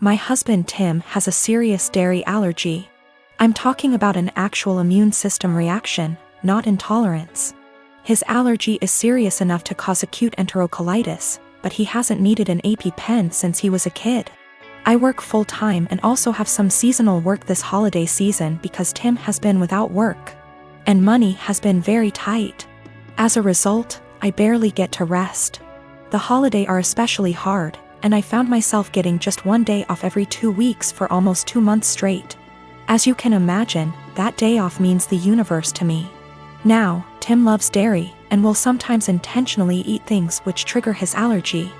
My husband Tim has a serious dairy allergy. I'm talking about an actual immune system reaction, not intolerance. His allergy is serious enough to cause acute enterocolitis, but he hasn't needed an EpiPen since he was a kid. I work full-time and also have some seasonal work this holiday season because Tim has been without work. And money has been very tight. As a result, I barely get to rest. The holidays are especially hard, and I found myself getting just one day off every 2 weeks for almost 2 months straight. As you can imagine, that day off means the universe to me. Now, Tim loves dairy, and will sometimes intentionally eat things which trigger his allergy.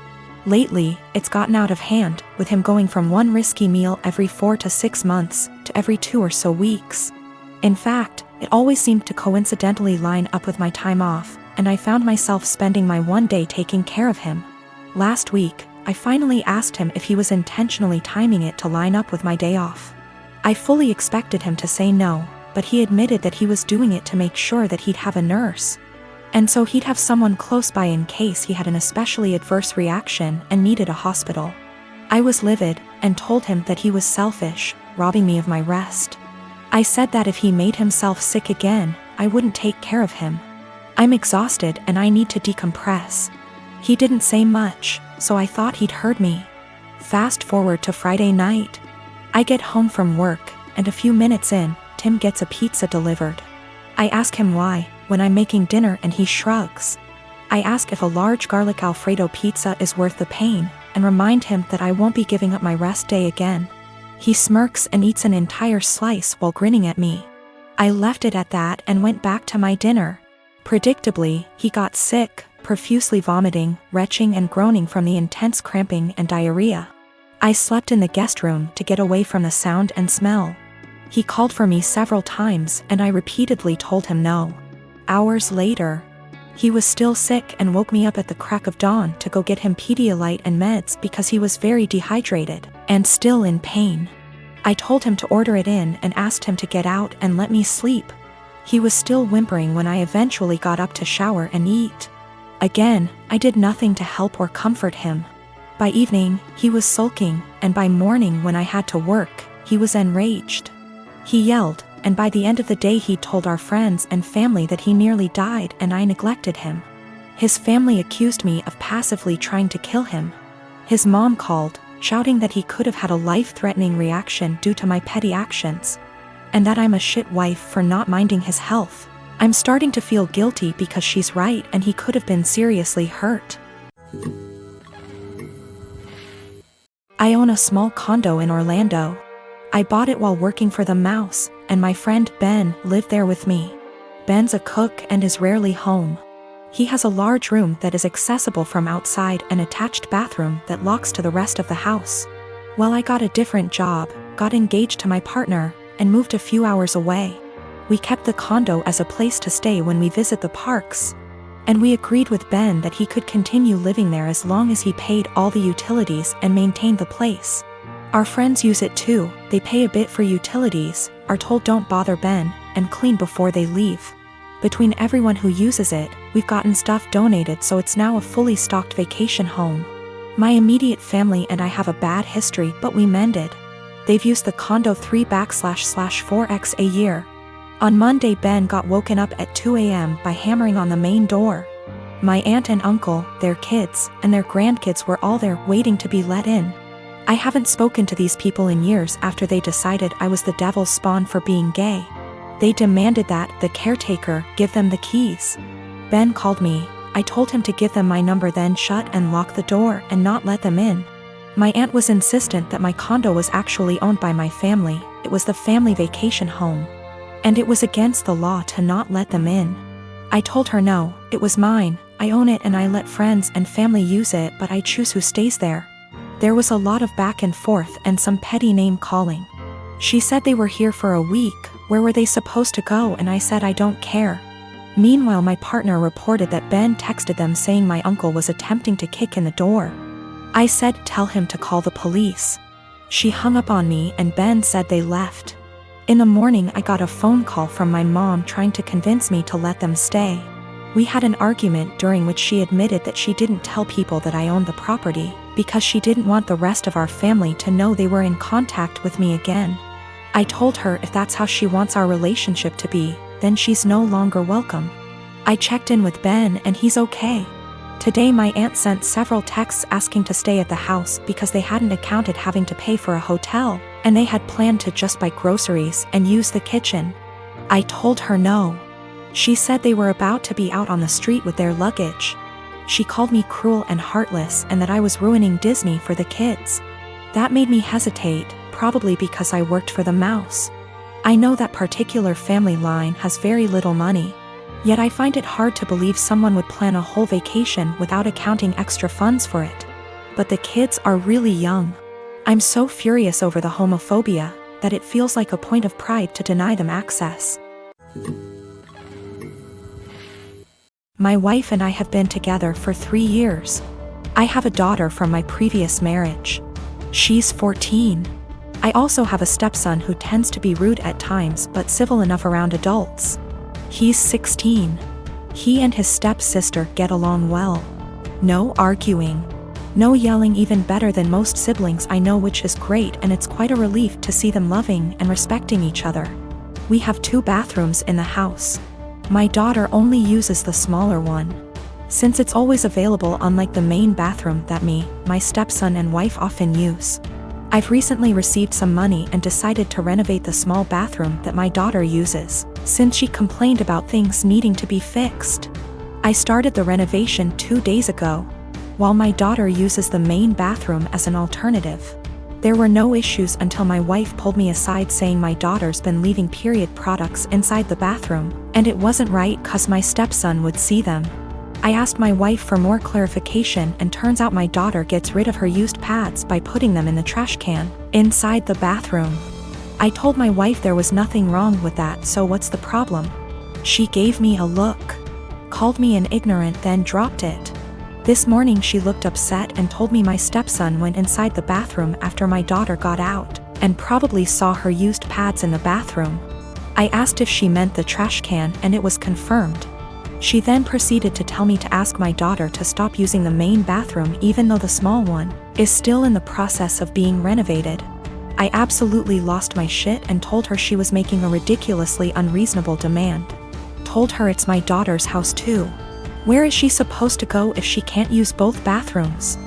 Lately, it's gotten out of hand, with him going from one risky meal every 4 to 6 months, to every 2 or so weeks. In fact, it always seemed to coincidentally line up with my time off, and I found myself spending my one day taking care of him. Last week, I finally asked him if he was intentionally timing it to line up with my day off. I fully expected him to say no, but he admitted that he was doing it to make sure that he'd have a nurse. And so he'd have someone close by in case he had an especially adverse reaction and needed a hospital. I was livid, and told him that he was selfish, robbing me of my rest. I said that if he made himself sick again, I wouldn't take care of him. I'm exhausted and I need to decompress. He didn't say much, so I thought he'd heard me. Fast forward to Friday night. I get home from work, and a few minutes in, Tim gets a pizza delivered. I ask him why, when I'm making dinner, and he shrugs. I ask if a large garlic Alfredo pizza is worth the pain, and remind him that I won't be giving up my rest day again. He smirks and eats an entire slice while grinning at me. I left it at that and went back to my dinner. Predictably, he got sick, profusely vomiting, retching and groaning from the intense cramping and diarrhea. I slept in the guest room to get away from the sound and smell. He called for me several times and I repeatedly told him no. Hours later, he was still sick and woke me up at the crack of dawn to go get him Pedialyte and meds because he was very dehydrated and still in pain. I told him to order it in and asked him to get out and let me sleep. He was still whimpering when I eventually got up to shower and eat. Again, I did nothing to help or comfort him. By evening, he was sulking, and by morning when I had to work, he was enraged. He yelled, and by the end of the day he told our friends and family that he nearly died and I neglected him. His family accused me of passively trying to kill him. His mom called, shouting that he could have had a life-threatening reaction due to my petty actions. And that I'm a shit wife for not minding his health. I'm starting to feel guilty because she's right and he could have been seriously hurt. I own a small condo in Orlando. I bought it while working for the Mouse, and my friend Ben lived there with me. Ben's a cook and is rarely home. He has a large room that is accessible from outside and attached bathroom that locks to the rest of the house. Well, I got a different job, got engaged to my partner, and moved a few hours away. We kept the condo as a place to stay when we visit the parks. And we agreed with Ben that he could continue living there as long as he paid all the utilities and maintained the place. Our friends use it too, they pay a bit for utilities, are told don't bother Ben, and clean before they leave. Between everyone who uses it, we've gotten stuff donated so it's now a fully stocked vacation home. My immediate family and I have a bad history but we mended. They've used the condo 3/4x a year. On Monday Ben got woken up at 2 a.m. by hammering on the main door. My aunt and uncle, their kids, and their grandkids were all there waiting to be let in. I haven't spoken to these people in years after they decided I was the devil's spawn for being gay. They demanded that the caretaker give them the keys. Ben called me, I told him to give them my number then shut and lock the door and not let them in. My aunt was insistent that my condo was actually owned by my family, it was the family vacation home. And it was against the law to not let them in. I told her no, it was mine, I own it and I let friends and family use it but I choose who stays there. There was a lot of back and forth and some petty name calling. She said they were here for a week, where were they supposed to go, and I said I don't care. Meanwhile my partner reported that Ben texted them saying my uncle was attempting to kick in the door. I said tell him to call the police. She hung up on me and Ben said they left. In the morning I got a phone call from my mom trying to convince me to let them stay. We had an argument during which she admitted that she didn't tell people that I owned the property. because she didn't want the rest of our family to know they were in contact with me again. I told her if that's how she wants our relationship to be, then she's no longer welcome. I checked in with Ben and he's okay. Today my aunt sent several texts asking to stay at the house because they hadn't accounted having to pay for a hotel, and they had planned to just buy groceries and use the kitchen. I told her no. She said they were about to be out on the street with their luggage. She called me cruel and heartless and that I was ruining Disney for the kids. That made me hesitate, probably because I worked for the mouse. I know that particular family line has very little money. Yet I find it hard to believe someone would plan a whole vacation without accounting extra funds for it. But the kids are really young. I'm so furious over the homophobia that it feels like a point of pride to deny them access. My wife and I have been together for 3 years. I have a daughter from my previous marriage. She's 14. I also have a stepson who tends to be rude at times but civil enough around adults. He's 16. He and his stepsister get along well. No arguing. No yelling, even better than most siblings I know, which is great, and it's quite a relief to see them loving and respecting each other. We have 2 bathrooms in the house. My daughter only uses the smaller one, since it's always available, unlike the main bathroom that me, my stepson and wife often use. I've recently received some money and decided to renovate the small bathroom that my daughter uses, since she complained about things needing to be fixed. I started the renovation 2 days ago, while my daughter uses the main bathroom as an alternative. There were no issues until my wife pulled me aside saying my daughter's been leaving period products inside the bathroom, and it wasn't right 'cause my stepson would see them. I asked my wife for more clarification, and turns out my daughter gets rid of her used pads by putting them in the trash can inside the bathroom. I told my wife there was nothing wrong with that, so what's the problem? She gave me a look, called me an ignorant, then dropped it. This morning she looked upset and told me my stepson went inside the bathroom after my daughter got out, and probably saw her used pads in the bathroom. I asked if she meant the trash can, and it was confirmed. She then proceeded to tell me to ask my daughter to stop using the main bathroom even though the small one is still in the process of being renovated. I absolutely lost my shit and told her she was making a ridiculously unreasonable demand. Told her it's my daughter's house too. Where is she supposed to go if she can't use both bathrooms?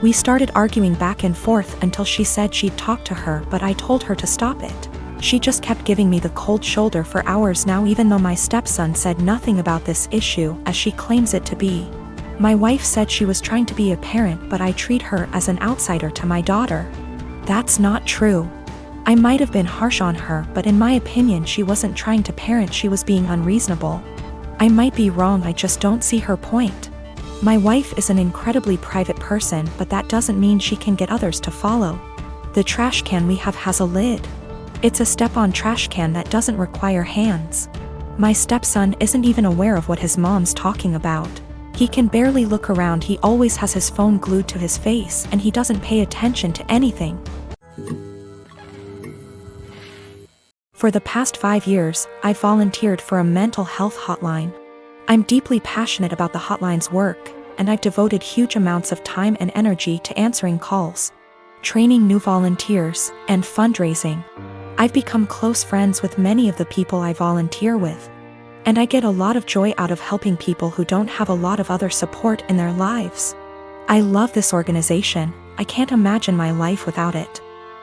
We started arguing back and forth until she said she'd talk to her, but I told her to stop it. She just kept giving me the cold shoulder for hours now, even though my stepson said nothing about this issue as she claims it to be. My wife said she was trying to be a parent, but I treat her as an outsider to my daughter. That's not true. I might have been harsh on her, but in my opinion she wasn't trying to parent, she was being unreasonable. I might be wrong, I just don't see her point. My wife is an incredibly private person, but that doesn't mean she can get others to follow. The trash can we have has a lid. It's a step-on trash can that doesn't require hands. My stepson isn't even aware of what his mom's talking about. He can barely look around, he always has his phone glued to his face, and he doesn't pay attention to anything. For the past 5 years, I've volunteered for a mental health hotline. I'm deeply passionate about the hotline's work, and I've devoted huge amounts of time and energy to answering calls, training new volunteers, and fundraising. I've become close friends with many of the people I volunteer with, and I get a lot of joy out of helping people who don't have a lot of other support in their lives. I love this organization. I can't imagine my life without it.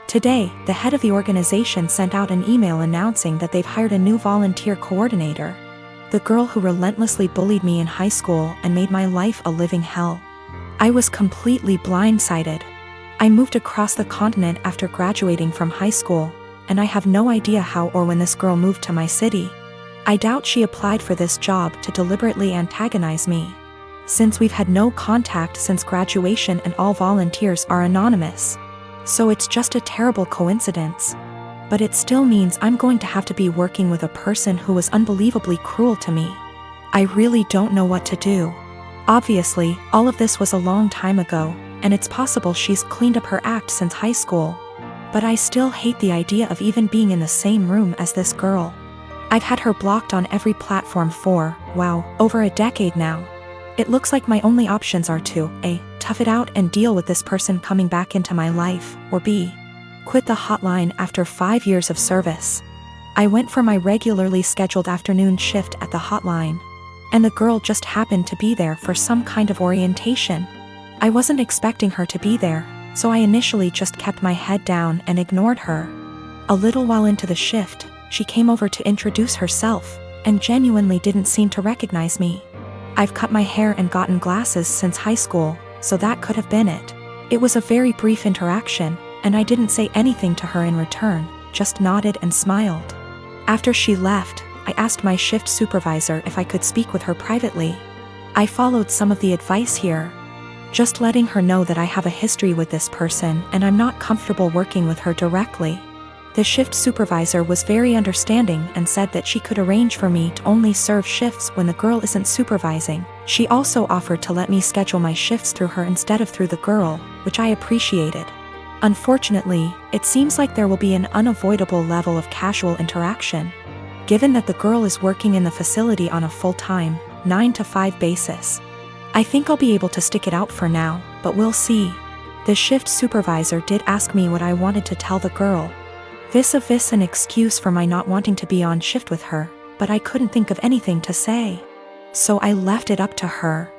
Today, the head of the organization sent out an email announcing that they've hired a new volunteer coordinator. The girl who relentlessly bullied me in high school and made my life a living hell. I was completely blindsided. I moved across the continent after graduating from high school, and I have no idea how or when this girl moved to my city. I doubt she applied for this job to deliberately antagonize me, since we've had no contact since graduation and all volunteers are anonymous. So it's just a terrible coincidence. But it still means I'm going to have to be working with a person who was unbelievably cruel to me. I really don't know what to do. Obviously, all of this was a long time ago, and it's possible she's cleaned up her act since high school. But I still hate the idea of even being in the same room as this girl. I've had her blocked on every platform for, wow, over a decade now. It looks like my only options are to, A, tough it out and deal with this person coming back into my life, or B, quit the hotline after 5 years of service. I went for my regularly scheduled afternoon shift at the hotline, and the girl just happened to be there for some kind of orientation. I wasn't expecting her to be there, so I initially just kept my head down and ignored her. A little while into the shift, she came over to introduce herself, and genuinely didn't seem to recognize me. I've cut my hair and gotten glasses since high school, so that could have been it. It was a very brief interaction, and I didn't say anything to her in return, just nodded and smiled. After she left, I asked my shift supervisor if I could speak with her privately. I followed some of the advice here, just letting her know that I have a history with this person and I'm not comfortable working with her directly. The shift supervisor was very understanding and said that she could arrange for me to only serve shifts when the girl isn't supervising. She also offered to let me schedule my shifts through her instead of through the girl, which I appreciated. Unfortunately, it seems like there will be an unavoidable level of casual interaction, given that the girl is working in the facility on a full-time, 9-to-5 basis. I think I'll be able to stick it out for now, but we'll see. The shift supervisor did ask me what I wanted to tell the girl. Vis-a-vis an excuse for my not wanting to be on shift with her, but I couldn't think of anything to say. So I left it up to her.